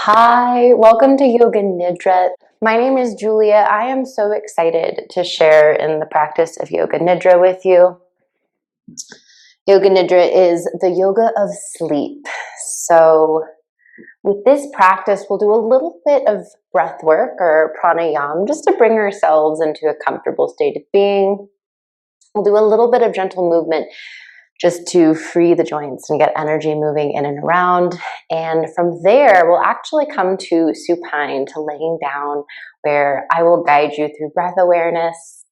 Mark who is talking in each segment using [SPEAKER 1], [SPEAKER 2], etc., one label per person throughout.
[SPEAKER 1] Hi, welcome to Yoga Nidra. My name is Julia. I am so excited to share in the practice of Yoga Nidra with you. Yoga Nidra is the yoga of sleep. So with this practice, we'll do a little bit of breath work or pranayama just to bring ourselves into a comfortable state of being. We'll do a little bit of gentle movement just to free the joints and get energy moving in and around. And from there, we'll actually come to supine, to laying down, where I will guide you through breath awareness.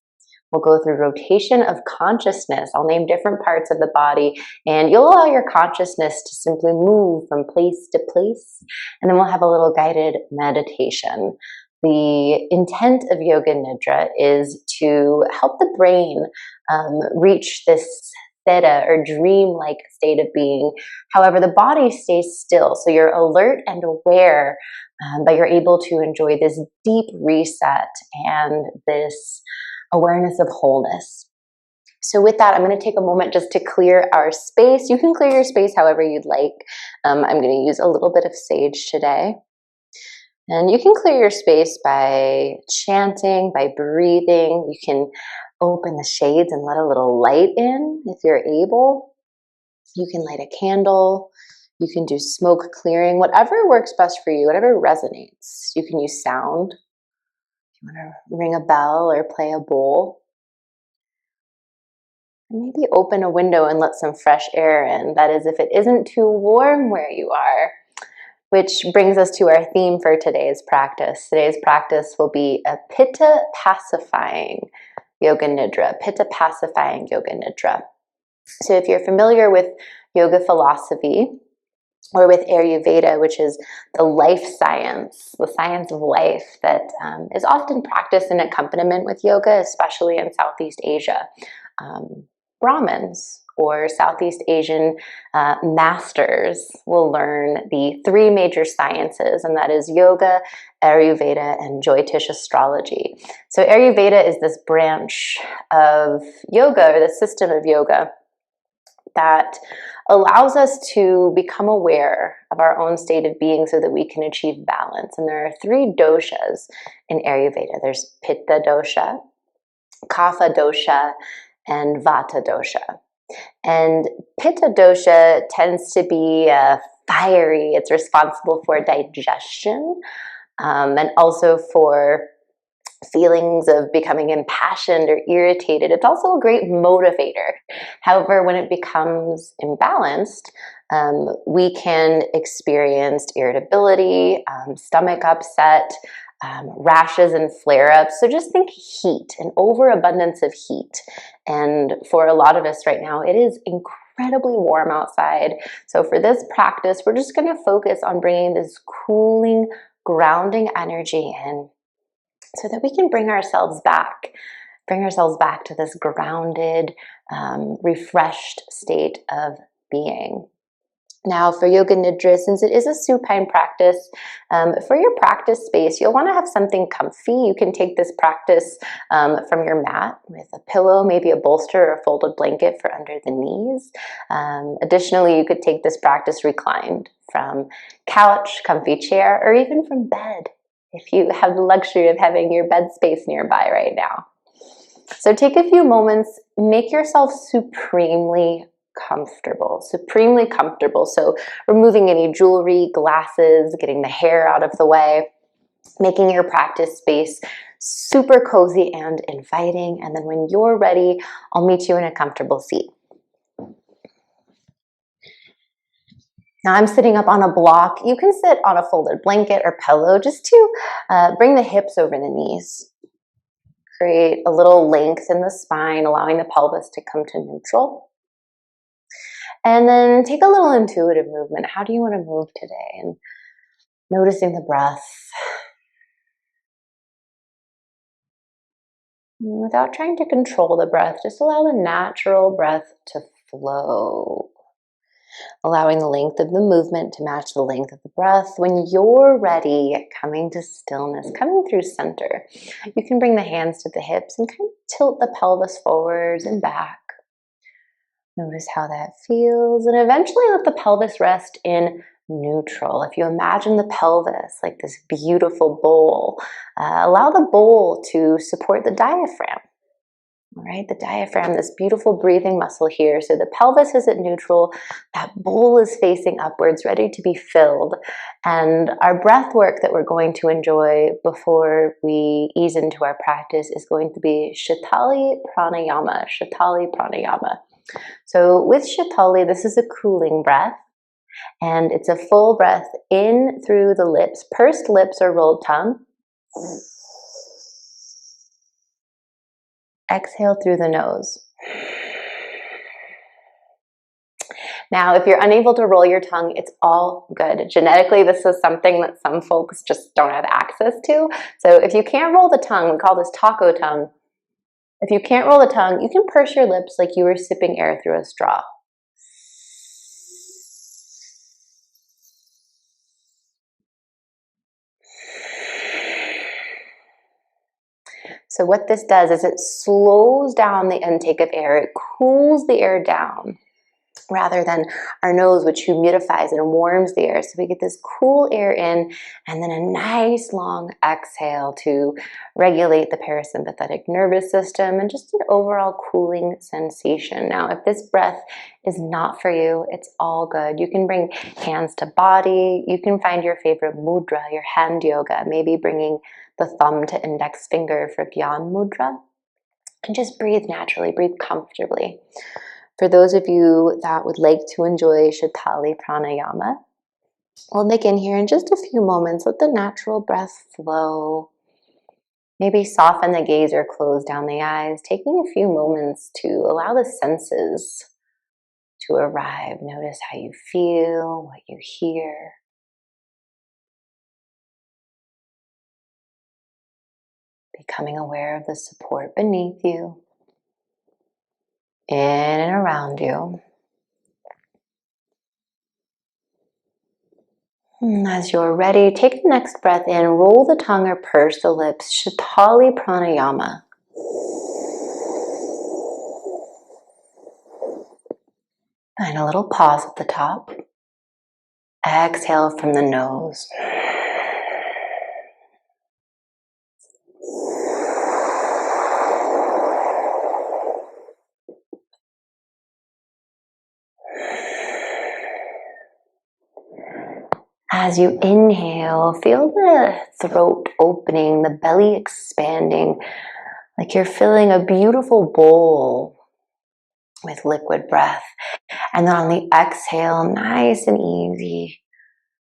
[SPEAKER 1] We'll go through rotation of consciousness. I'll name different parts of the body, and you'll allow your consciousness to simply move from place to place. And then we'll have a little guided meditation. The intent of Yoga Nidra is to help the brain reach this theta or dream-like state of being. However, the body stays still, so you're alert and aware, but you're able to enjoy this deep reset and this awareness of wholeness. So with that, I'm going to take a moment just to clear our space. You can clear your space however you'd like. I'm going to use a little bit of sage today. And you can clear your space by chanting, by breathing. You can open the shades and let a little light in if you're able. You can light a candle. You can do smoke clearing, whatever works best for you, whatever resonates. You can use sound. If you want to ring a bell or play a bowl. And maybe open a window and let some fresh air in. That is, if it isn't too warm where you are. Which brings us to our theme for today's practice. Today's practice will be a Pitta Pacifying Yoga Nidra. Pitta Pacifying Yoga Nidra. So if you're familiar with yoga philosophy or with Ayurveda, which is the life science, the science of life that is often practiced in accompaniment with yoga, especially in Southeast Asia. Brahmins or Southeast Asian masters will learn the three major sciences, and that is yoga, Ayurveda, and Jyotish astrology. So Ayurveda is this branch of yoga, or the system of yoga, that allows us to become aware of our own state of being so that we can achieve balance. And there are three doshas in Ayurveda. There's Pitta dosha, Kapha dosha, and Vata dosha. And Pitta dosha tends to be fiery. It's responsible for digestion and also for feelings of becoming impassioned or irritated. It's also a great motivator. However, when it becomes imbalanced, we can experience irritability, stomach upset, rashes and flare-ups. So just think heat, an overabundance of heat. And for a lot of us right now, it is incredibly warm outside. So for this practice, we're just going to focus on bringing this cooling, grounding energy in so that we can bring ourselves back to this grounded, refreshed state of being. Now for Yoga Nidra, since it is a supine practice, for your practice space, you'll want to have something comfy. You can take this practice from your mat with a pillow, maybe a bolster or a folded blanket for under the knees. Additionally, you could take this practice reclined from couch, comfy chair, or even from bed if you have the luxury of having your bed space nearby right now. So take a few moments, make yourself supremely comfortable. So removing any jewelry, glasses, getting the hair out of the way, making your practice space super cozy and inviting. And then when you're ready, I'll meet you in a comfortable seat. Now I'm sitting up on a block. You can sit on a folded blanket or pillow just to bring the hips over the knees. Create a little length in the spine, allowing the pelvis to come to neutral. And then take a little intuitive movement. How do you want to move today? And noticing the breath. Without trying to control the breath, just allow the natural breath to flow. Allowing the length of the movement to match the length of the breath. When you're ready, coming to stillness, coming through center, you can bring the hands to the hips and kind of tilt the pelvis forwards and back. Notice how that feels, and eventually let the pelvis rest in neutral. If you imagine the pelvis like this beautiful bowl, allow the bowl to support the diaphragm. All right, the diaphragm, this beautiful breathing muscle here. So the pelvis is at neutral, that bowl is facing upwards, ready to be filled. And our breath work that we're going to enjoy before we ease into our practice is going to be Shitali Pranayama. Shitali Pranayama. So with Shitali, this is a cooling breath. And it's a full breath in through the lips, pursed lips or rolled tongue. Exhale through the nose. Now, if you're unable to roll your tongue, it's all good. Genetically, this is something that some folks just don't have access to. So if you can't roll the tongue, we call this taco tongue. If you can't roll the tongue, you can purse your lips like you were sipping air through a straw. So what this does is it slows down the intake of air. It cools the air down rather than our nose, which humidifies and warms the air. So we get this cool air in and then a nice long exhale to regulate the parasympathetic nervous system and just an overall cooling sensation. Now, if this breath is not for you, it's all good. You can bring hands to body. You can find your favorite mudra, your hand yoga, maybe bringing the thumb to index finger for Gyan Mudra. And just breathe naturally, breathe comfortably. For those of you that would like to enjoy Shitali Pranayama, we'll begin here in just a few moments. Let the natural breath flow. Maybe soften the gaze or close down the eyes, taking a few moments to allow the senses to arrive. Notice how you feel, what you hear. Becoming aware of the support beneath you, in and around you. As you're ready, take the next breath in, roll the tongue or purse the lips, Shitali Pranayama. And a little pause at the top. Exhale from the nose. As you inhale, feel the throat opening, the belly expanding, like you're filling a beautiful bowl with liquid breath. And then on the exhale, nice and easy,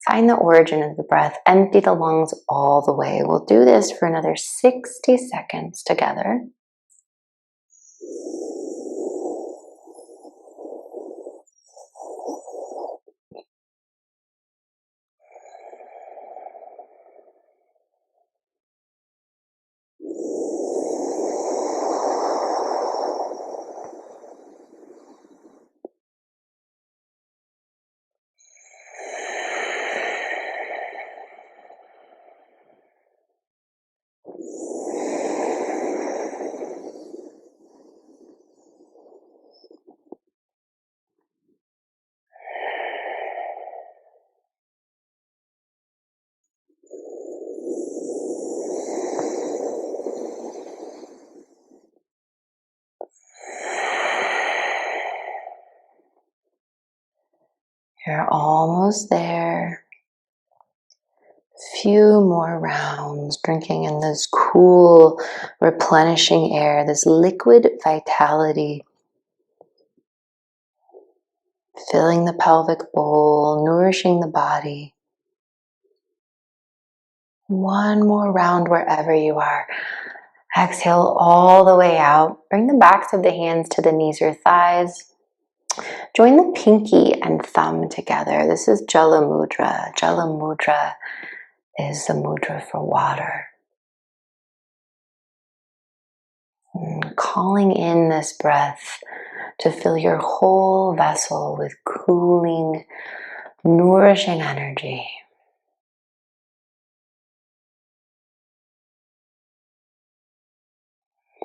[SPEAKER 1] find the origin of the breath. Empty the lungs all the way. We'll do this for another 60 seconds together. You're almost there. Few more rounds, drinking in this cool, replenishing air, this liquid vitality, filling the pelvic bowl, nourishing the body. One more round wherever you are. Exhale all the way out. Bring the backs of the hands to the knees or thighs. Join the pinky and thumb together. This is Jala Mudra. Jala Mudra is the mudra for water. And calling in this breath to fill your whole vessel with cooling, nourishing energy.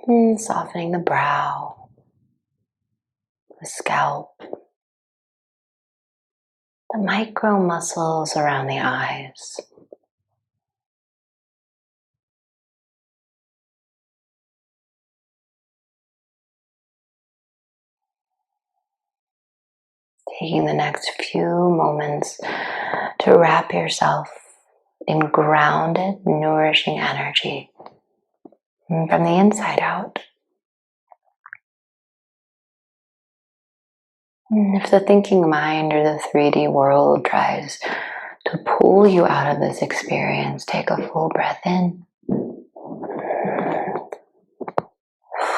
[SPEAKER 1] And softening the brow, the scalp. the micro muscles around the eyes. Taking the next few moments to wrap yourself in grounded, nourishing energy from the inside out. And if the thinking mind or the 3D world tries to pull you out of this experience, take a full breath in.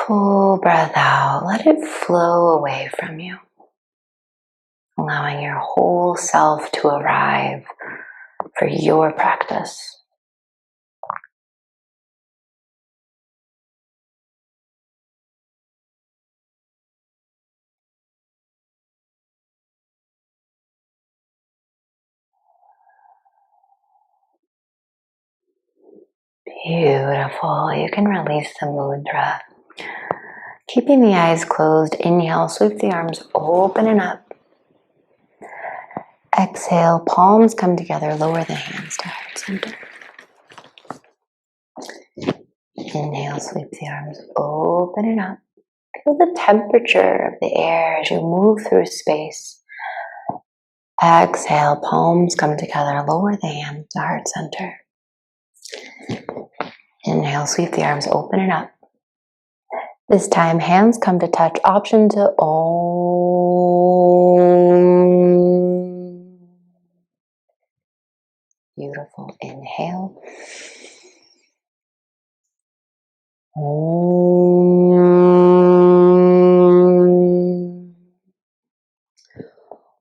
[SPEAKER 1] Full breath out. Let it flow away from you, allowing your whole self to arrive for your practice. Beautiful. You can release the mudra. Keeping the eyes closed, inhale, sweep the arms open and up. Exhale, palms come together, lower the hands to heart center. Inhale, sweep the arms open and up. Feel the temperature of the air as you move through space. Exhale, palms come together, lower the hands to heart center. Inhale, sweep the arms open and up. This time, hands come to touch, option to Om. Beautiful. Inhale. Om.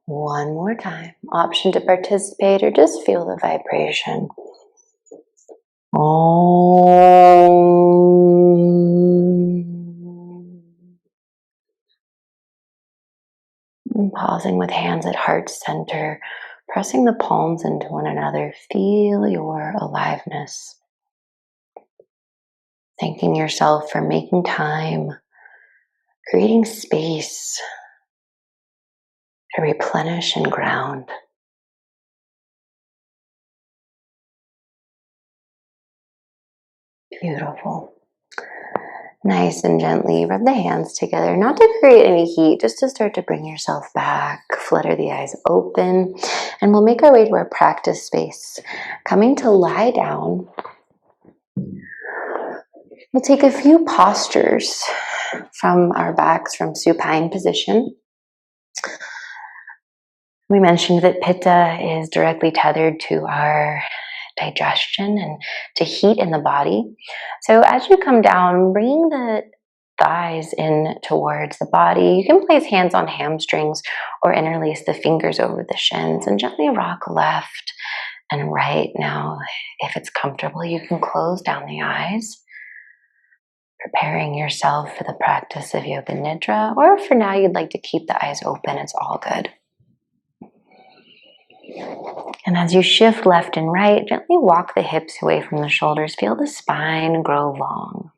[SPEAKER 1] One more time. Option to participate or just feel the vibration. Om. And pausing with hands at heart center, pressing the palms into one another. Feel your aliveness. Thanking yourself for making time, creating space to replenish and ground. Beautiful. Nice and gently rub the hands together, not to create any heat, just to start to bring yourself back. Flutter the eyes open, and we'll make our way to our practice space. Coming to lie down, we'll take a few postures from our backs from supine position. We mentioned that Pitta is directly tethered to our digestion and to heat in the body. So as you come down, bring the thighs in towards the body. You can place hands on hamstrings or interlace the fingers over the shins and gently rock left and right. Now, if it's comfortable, you can close down the eyes, preparing yourself for the practice of Yoga Nidra, or for now you'd like to keep the eyes open, it's all good. And as you shift left and right, gently walk the hips away from the shoulders. Feel the spine grow long.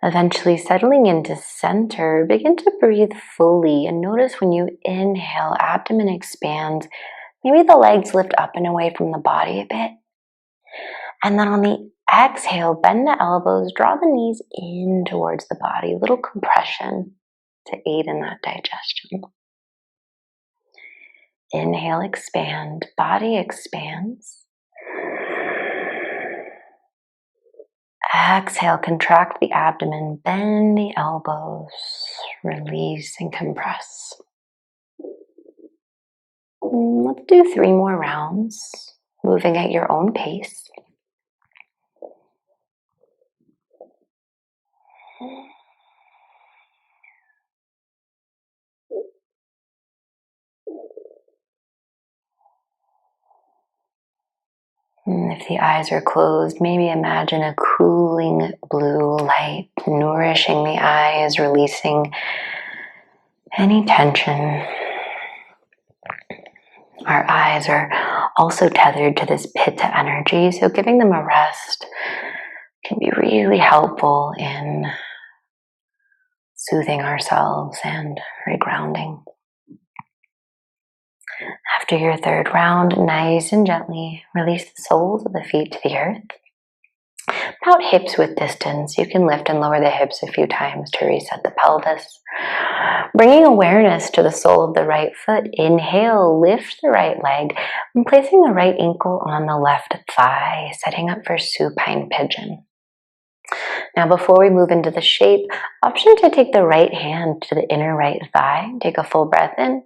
[SPEAKER 1] Eventually settling into center, begin to breathe fully and notice when you inhale, abdomen expands. Maybe the legs lift up and away from the body a bit. And then on the exhale, bend the elbows, draw the knees in towards the body, a little compression to aid in that digestion. Inhale, expand, body expands. Exhale, contract the abdomen, bend the elbows, release and compress. Let's do 3 more rounds, moving at your own pace. And if the eyes are closed, maybe imagine a cooling blue light nourishing the eyes, releasing any tension. Our eyes are also tethered to this Pitta energy, so giving them a rest can be really helpful in soothing ourselves and regrounding. After your third round, nice and gently release the soles of the feet to the earth. About hips width distance, you can lift and lower the hips a few times to reset the pelvis. Bringing awareness to the sole of the right foot, inhale, lift the right leg, and placing the right ankle on the left thigh, setting up for supine pigeon. Now, before we move into the shape, option to take the right hand to the inner right thigh. Take a full breath in.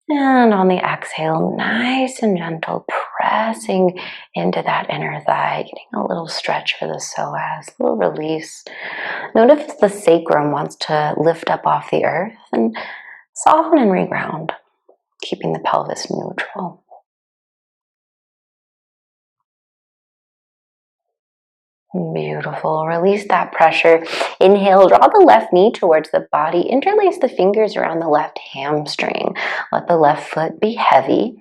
[SPEAKER 1] And on the exhale, nice and gentle, pressing into that inner thigh, getting a little stretch for the psoas, a little release. Notice if the sacrum wants to lift up off the earth, and soften and reground, keeping the pelvis neutral. Beautiful. Release that pressure. Inhale, draw the left knee towards the body. Interlace the fingers around the left hamstring. Let the left foot be heavy.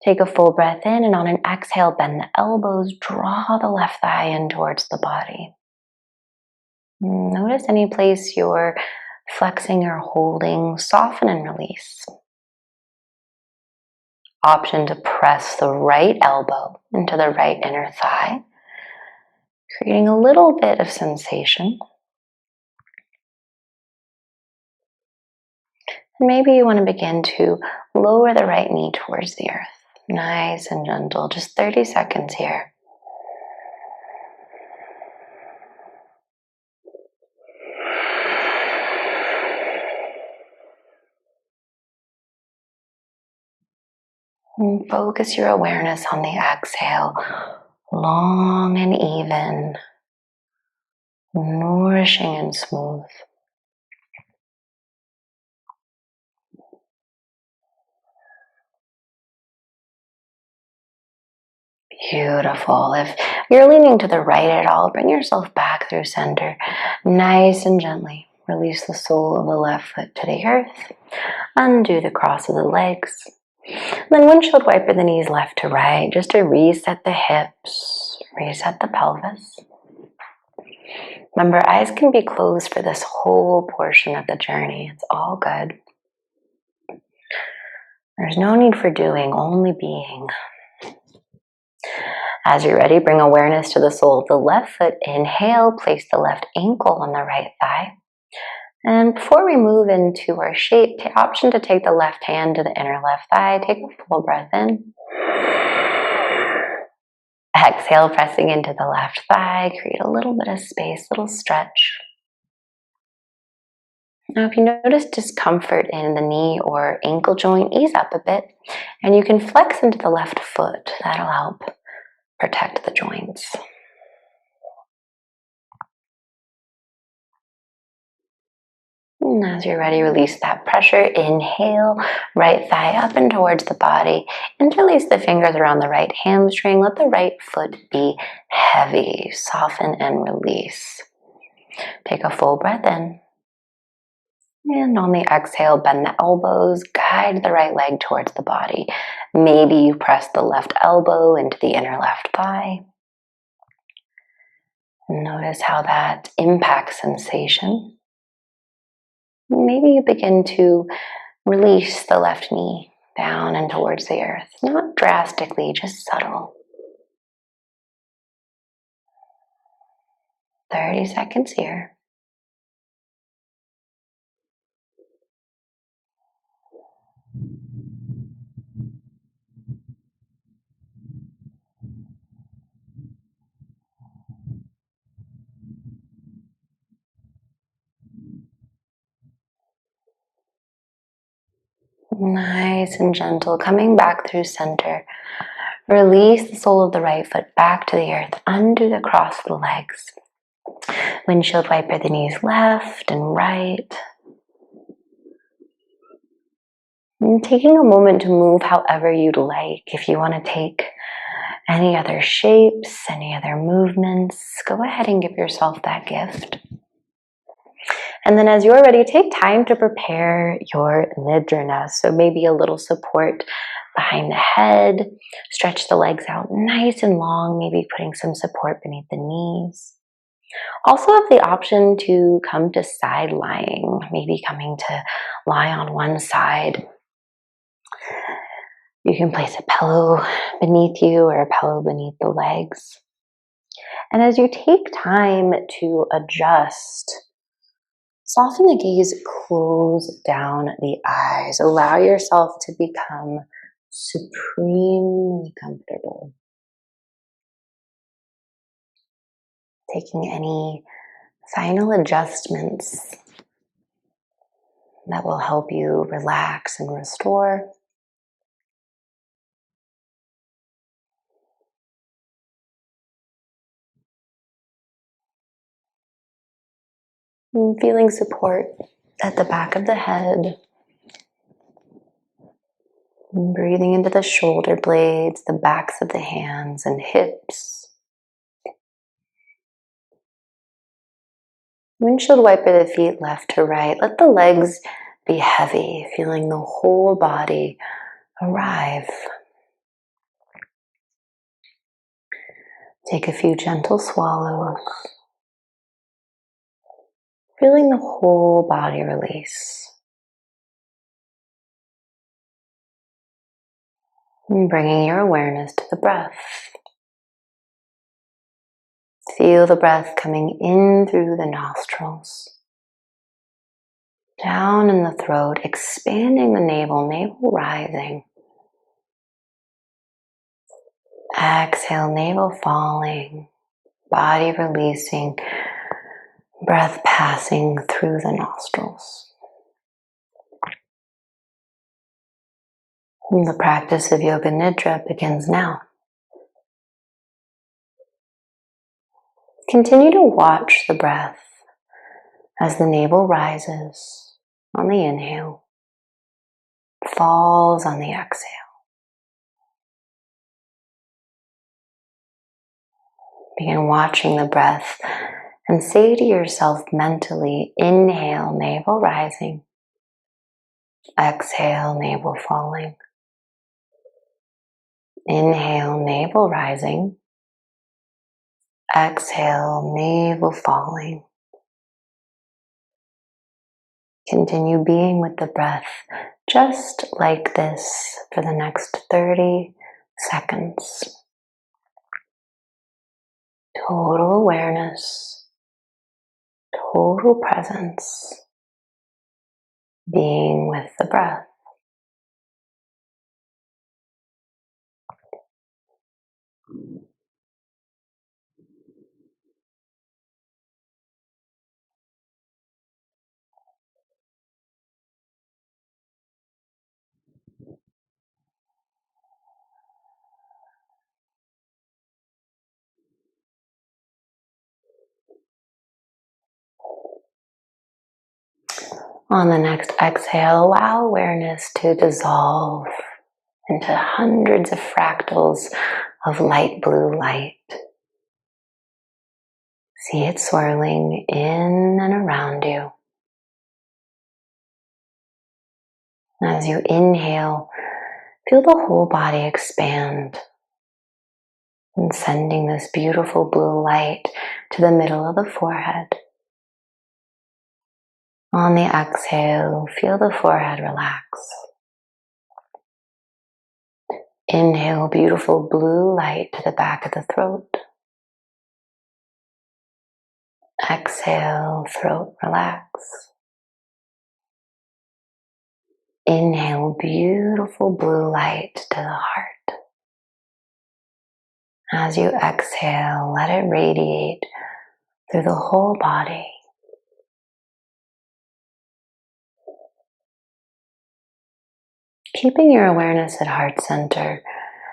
[SPEAKER 1] Take a full breath in, and on an exhale, bend the elbows. Draw the left thigh in towards the body. Notice any place you're flexing or holding. Soften and release. Option to press the right elbow into the right inner thigh, creating a little bit of sensation. And maybe you want to begin to lower the right knee towards the earth. Nice and gentle, just 30 seconds here. And focus your awareness on the exhale, long and even, nourishing and smooth. Beautiful. If you're leaning to the right at all, bring yourself back through center, nice and gently. Release the sole of the left foot to the earth. Undo the cross of the legs. Then windshield wiper the knees left to right, just to reset the hips, reset the pelvis. Remember, eyes can be closed for this whole portion of the journey. It's all good. There's no need for doing, only being. As you're ready, bring awareness to the sole of the left foot. Inhale, place the left ankle on the right thigh. And before we move into our shape, take option to take the left hand to the inner left thigh. Take a full breath in. Exhale, pressing into the left thigh. Create a little bit of space, little stretch. Now, if you notice discomfort in the knee or ankle joint, ease up a bit. And you can flex into the left foot. That'll help protect the joints. And as you're ready, release that pressure. Inhale, right thigh up and towards the body. Interlace the fingers around the right hamstring. Let the right foot be heavy. Soften and release. Take a full breath in. And on the exhale, bend the elbows. Guide the right leg towards the body. Maybe you press the left elbow into the inner left thigh. Notice how that impacts sensation. Maybe you begin to release the left knee down and towards the earth. Not drastically, just subtle. 30 seconds here. Nice and gentle, coming back through center. Release the sole of the right foot back to the earth. Undo the cross of the legs. Windshield wiper the knees left and right. And taking a moment to move however you'd like. If you want to take any other shapes, any other movements, go ahead and give yourself that gift. And then as you're ready, take time to prepare your Nidra. So maybe a little support behind the head. Stretch the legs out nice and long, maybe putting some support beneath the knees. Also have the option to come to side lying, maybe coming to lie on one side. You can place a pillow beneath you or a pillow beneath the legs. And as you take time to adjust, soften the gaze, close down the eyes. Allow yourself to become supremely comfortable. Taking any final adjustments that will help you relax and restore. And feeling support at the back of the head. And breathing into the shoulder blades, the backs of the hands and hips. Windshield wiper the feet left to right. Let the legs be heavy, feeling the whole body arrive. Take a few gentle swallows. Feeling the whole body release. And bringing your awareness to the breath. Feel the breath coming in through the nostrils. Down in the throat, expanding the navel, navel rising. Exhale, navel falling, body releasing, breath passing through the nostrils. And the practice of Yoga Nidra begins now. Continue to watch the breath as the navel rises on the inhale, falls on the exhale. Begin watching the breath and say to yourself mentally, inhale, navel rising. Exhale, navel falling. Inhale, navel rising. Exhale, navel falling. Continue being with the breath just like this for the next 30 seconds. Total awareness, total presence, being with the breath. On the next exhale, allow awareness to dissolve into hundreds of fractals of light blue light. See it swirling in and around you. As you inhale, feel the whole body expand and sending this beautiful blue light to the middle of the forehead. On the exhale, feel the forehead relax. Inhale beautiful blue light to the back of the throat. Exhale, throat relax. Inhale beautiful blue light to the heart. As you exhale, let it radiate through the whole body. Keeping your awareness at heart center,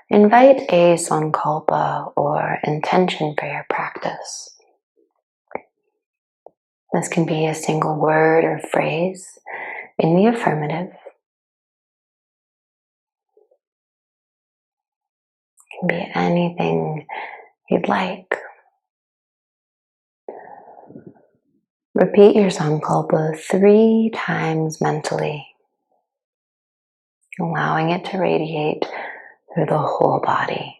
[SPEAKER 1] invite a sankalpa or intention for your practice. This can be a single word or phrase in the affirmative. It can be anything you'd like. Repeat your sankalpa 3 times mentally, allowing it to radiate through the whole body.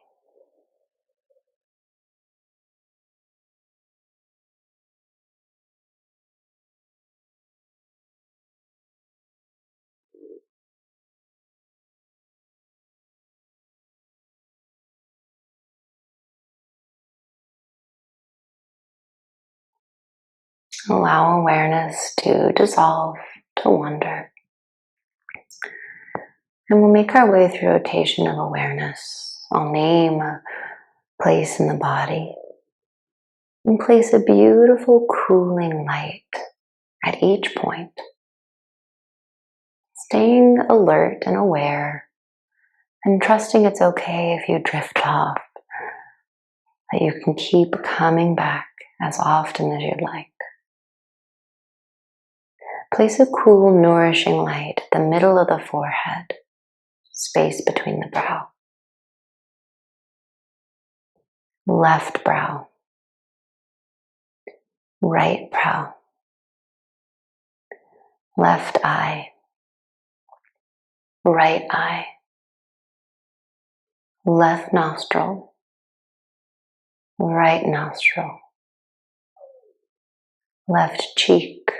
[SPEAKER 1] Allow awareness to dissolve, to wander. And we'll make our way through rotation of awareness. I'll name a place in the body and place a beautiful cooling light at each point. Staying alert and aware and trusting it's okay if you drift off, that you can keep coming back as often as you'd like. Place a cool, nourishing light at the middle of the forehead, space between the brow. Left brow, right brow, left eye, right eye, left nostril, right nostril, left cheek,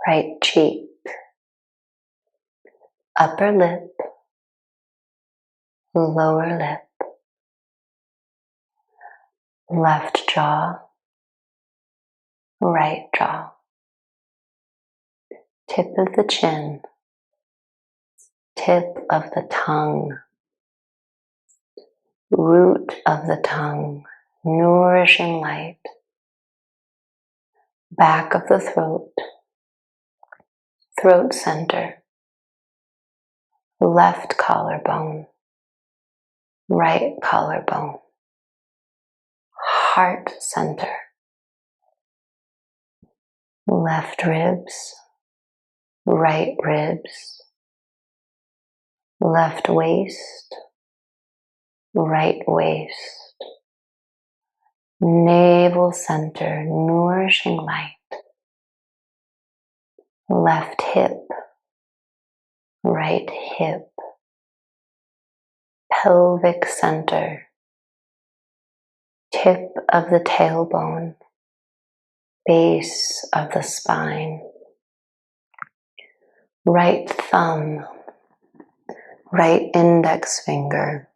[SPEAKER 1] right cheek, upper lip, lower lip, left jaw, right jaw, tip of the chin, tip of the tongue, root of the tongue, nourishing light, back of the throat, throat center, left collarbone, right collarbone, heart center, left ribs, right ribs, left waist, right waist, navel center, nourishing light, left hip, right hip, pelvic center, tip of the tailbone, base of the spine, right thumb, right index finger,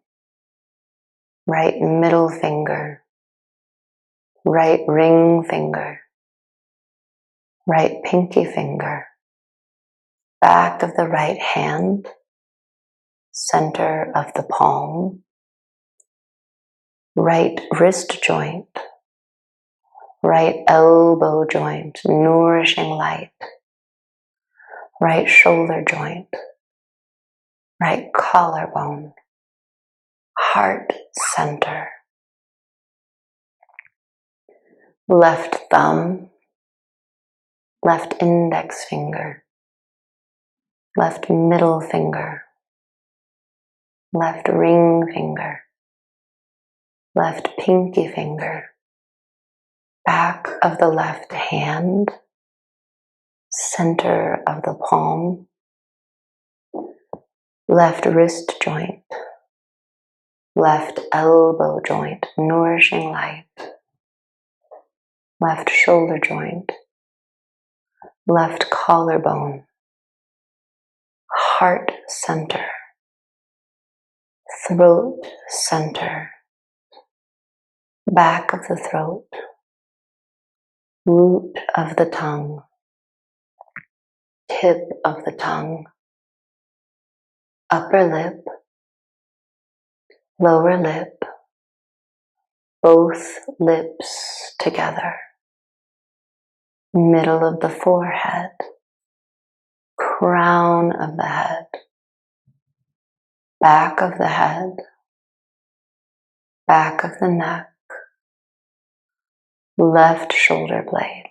[SPEAKER 1] right middle finger, right ring finger, right pinky finger, back of the right hand, center of the palm, right wrist joint, right elbow joint, nourishing light, right shoulder joint, right collarbone, heart center, left thumb, left index finger, left middle finger, left ring finger, left pinky finger, back of the left hand, center of the palm, left wrist joint, left elbow joint, nourishing light, left shoulder joint, left collarbone, heart center, throat center, back of the throat, root of the tongue, tip of the tongue, upper lip, lower lip, both lips together, middle of the forehead, crown of the head, back of the head, back of the neck, left shoulder blade,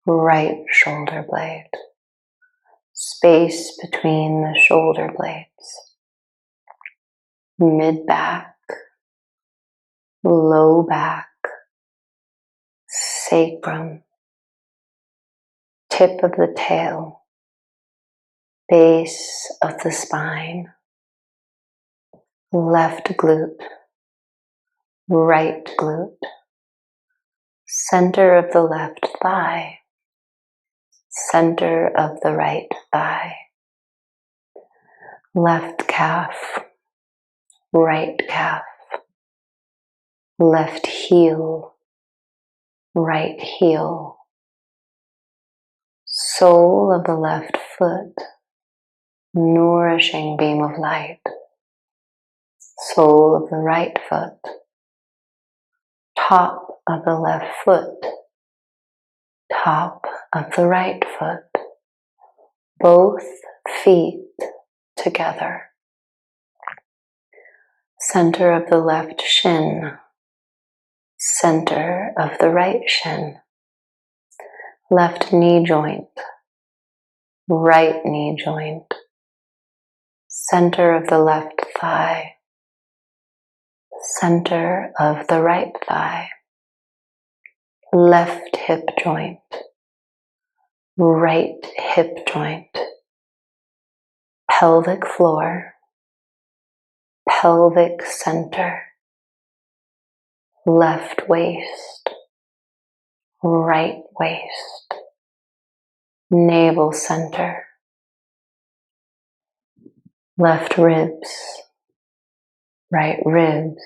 [SPEAKER 1] right shoulder blade, space between the shoulder blades, mid back, low back, sacrum, tip of the tail, base of the spine, left glute, right glute, center of the left thigh, center of the right thigh, left calf, right calf, left heel, right heel, sole of the left foot, nourishing beam of light, sole of the right foot, top of the left foot, top of the right foot, both feet together, center of the left shin, center of the right shin, left knee joint, right knee joint, center of the left thigh, center of the right thigh, left hip joint, right hip joint, pelvic floor, pelvic center, left waist, right waist, navel center, left ribs, right ribs,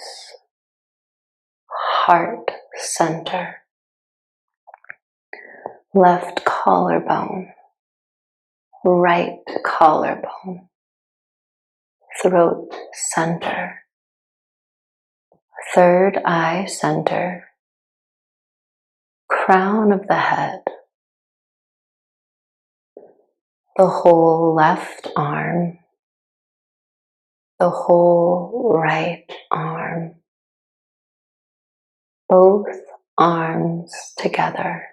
[SPEAKER 1] heart center, left collarbone, right collarbone, throat center, third eye center, crown of the head, the whole left arm, the whole right arm, both arms together,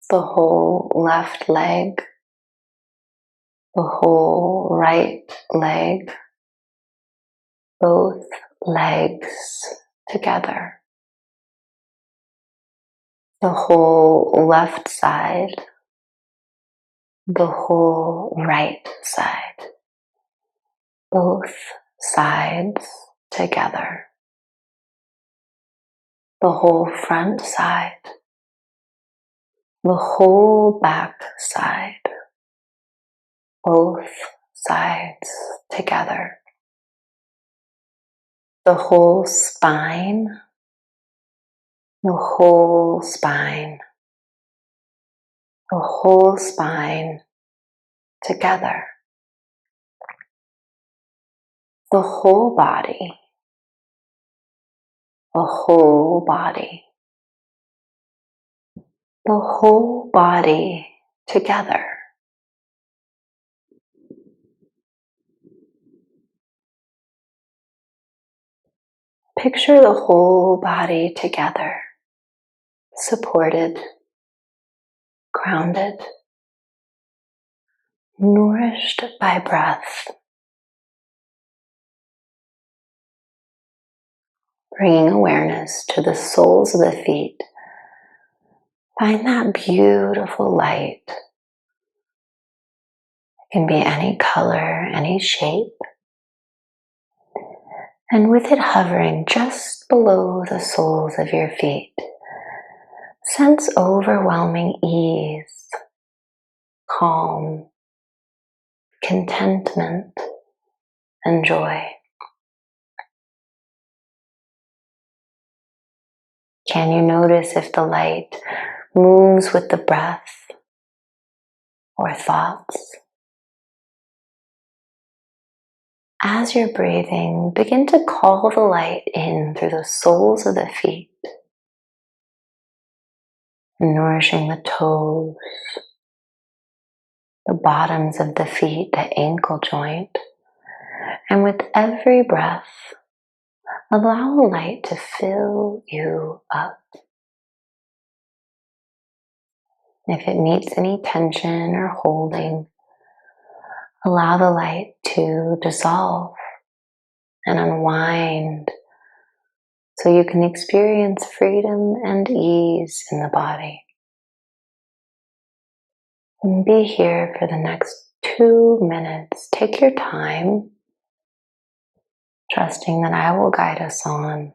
[SPEAKER 1] the whole left leg, the whole right leg, both legs together, the whole left side, the whole right side, both sides together, the whole front side, the whole back side, both sides together, the whole spine, the whole spine, the whole spine together, the whole body, the whole body, the whole body together. Picture the whole body together, supported, grounded, nourished by breath, bringing awareness to the soles of the feet. Find that beautiful light. It can be any color, any shape. And with it hovering just below the soles of your feet, sense overwhelming ease, calm, contentment, and joy. Can you notice if the light moves with the breath or thoughts? As you're breathing, begin to call the light in through the soles of the feet, nourishing the toes, the bottoms of the feet, the ankle joint. And with every breath, allow the light to fill you up. If it meets any tension or holding, allow the light to dissolve and unwind so you can experience freedom and ease in the body. And be here for the next 2 minutes. Take your time, trusting that I will guide us on.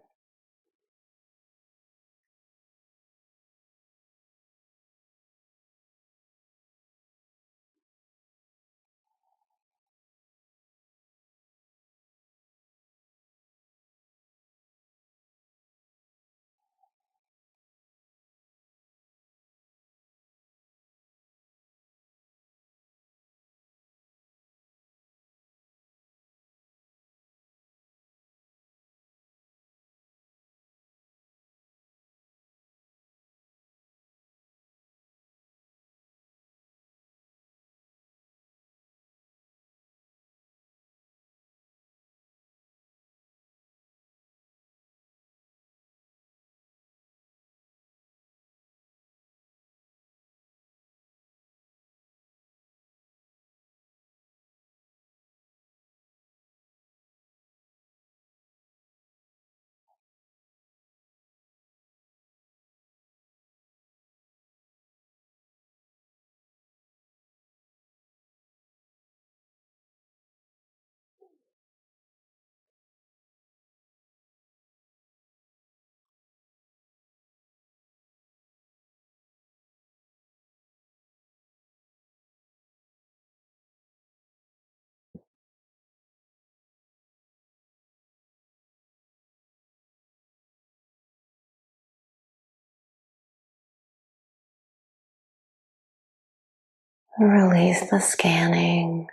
[SPEAKER 1] Release the scanning.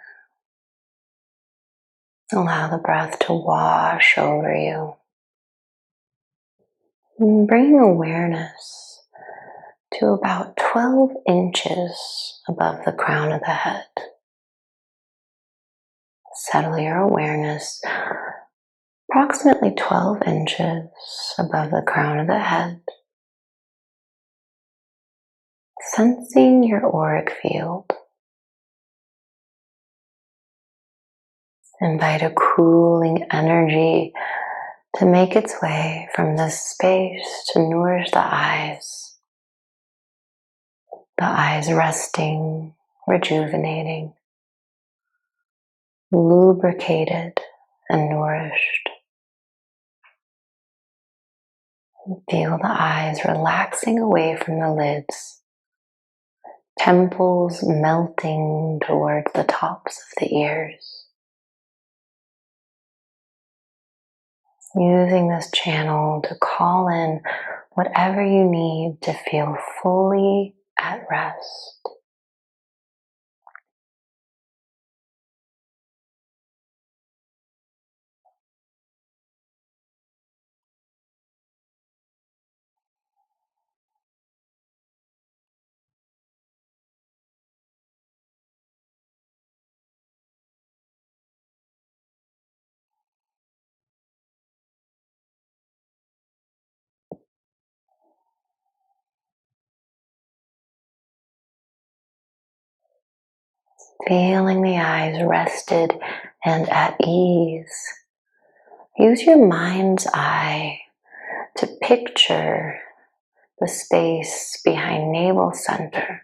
[SPEAKER 1] Allow the breath to wash over you. And bringing awareness to about 12 inches above the crown of the head. Settle your awareness approximately 12 inches above the crown of the head. Sensing your auric field. Invite a cooling energy to make its way from this space to nourish the eyes. The eyes resting, rejuvenating, lubricated and nourished. Feel the eyes relaxing away from the lids, temples melting towards the tops of the ears. Using this channel to call in whatever you need to feel fully at rest. Feeling the eyes rested and at ease. Use your mind's eye to picture the space behind navel center.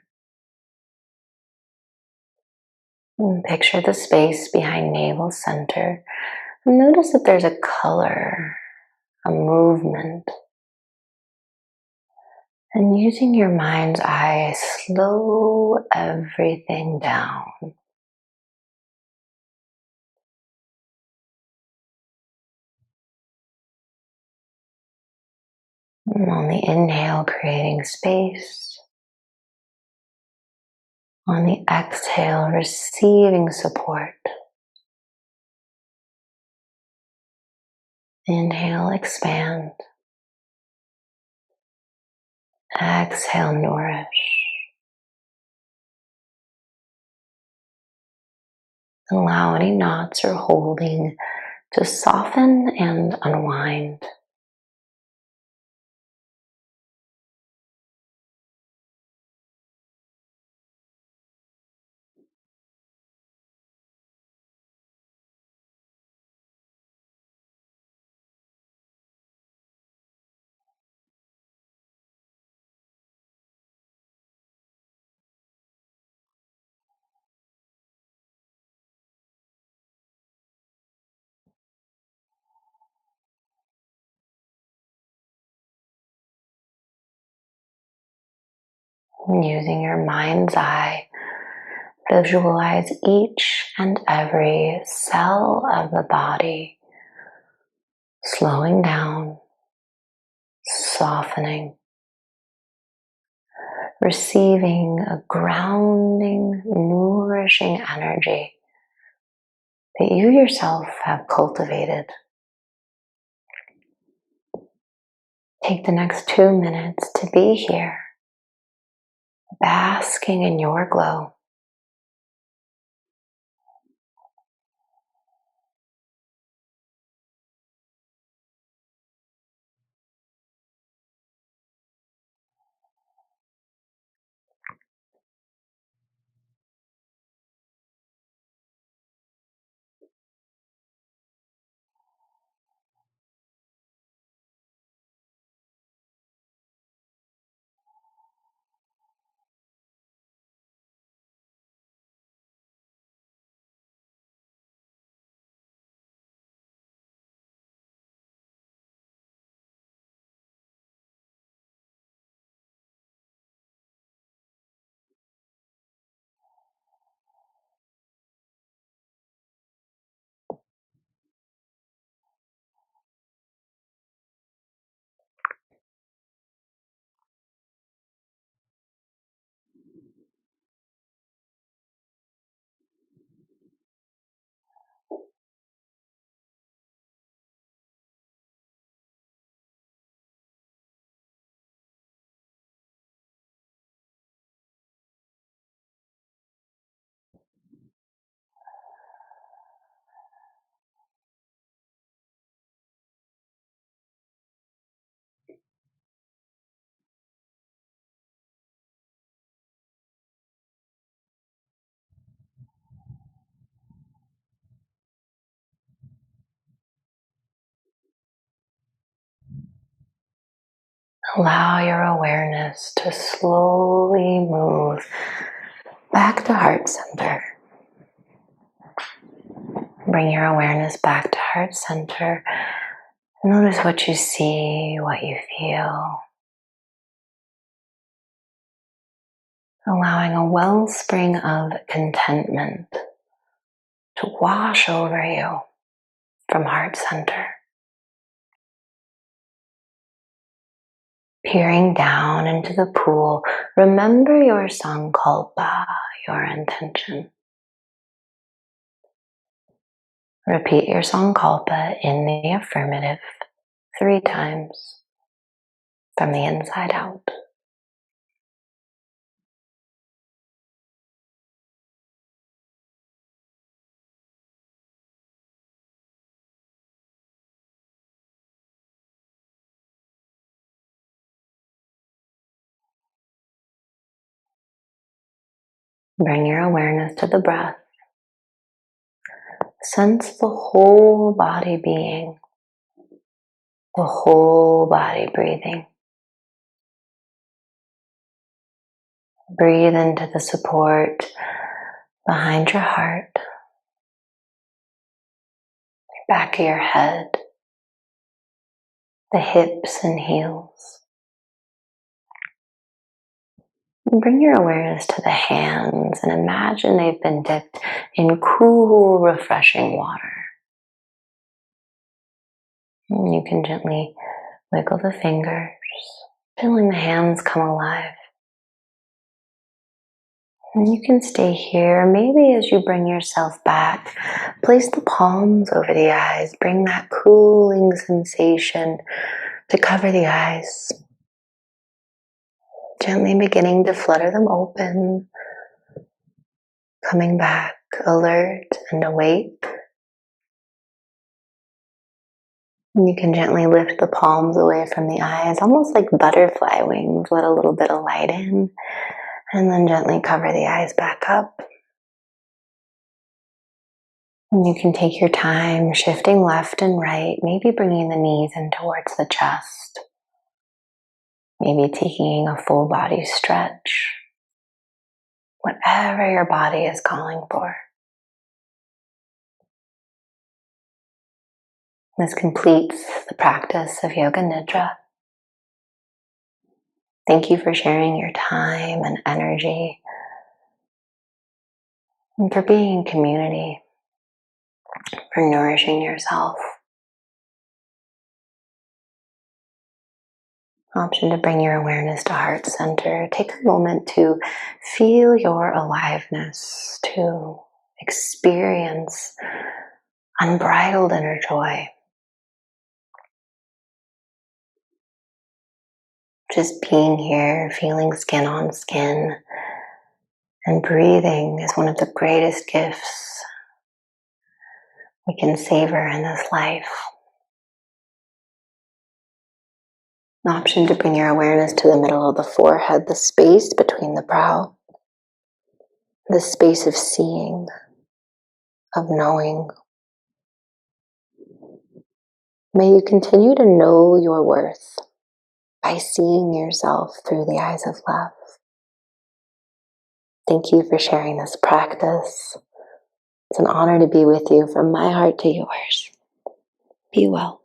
[SPEAKER 1] And picture the space behind navel center. And notice that there's a color, a movement. And using your mind's eye, slow everything down. On the inhale, creating space. On the exhale, receiving support. Inhale, expand. Exhale, nourish. Allow any knots or holding to soften and unwind. Using your mind's eye, visualize each and every cell of the body slowing down, softening, receiving a grounding, nourishing energy that you yourself have cultivated. Take the next 2 minutes to be here, basking in your glow. Allow your awareness to slowly move back to heart center. Bring your awareness back to heart center. Notice what you see, what you feel. Allowing a wellspring of contentment to wash over you from heart center. Peering down into the pool, remember your sankalpa, your intention. Repeat your sankalpa in the affirmative 3 times from the inside out. Bring your awareness to the breath. Sense the whole body being, the whole body breathing. Breathe into the support behind your heart, back of your head, the hips and heels. And bring your awareness to the hands and imagine they've been dipped in cool, refreshing water. And you can gently wiggle the fingers, feeling the hands come alive. And you can stay here. Maybe as you bring yourself back, place the palms over the eyes. Bring that cooling sensation to cover the eyes. Gently beginning to flutter them open. Coming back alert and awake. And you can gently lift the palms away from the eyes, almost like butterfly wings. Let a little bit of light in. And then gently cover the eyes back up. And you can take your time shifting left and right, maybe bringing the knees in towards the chest. Maybe taking a full body stretch. Whatever your body is calling for. This completes the practice of Yoga Nidra. Thank you for sharing your time and energy, and for being in community, for nourishing yourself. Option to bring your awareness to heart center. Take a moment to feel your aliveness, to experience unbridled inner joy. Just being here, feeling skin on skin, and breathing is one of the greatest gifts we can savor in this life. An option to bring your awareness to the middle of the forehead, the space between the brow, the space of seeing, of knowing. May you continue to know your worth by seeing yourself through the eyes of love. Thank you for sharing this practice. It's an honor to be with you from my heart to yours. Be well.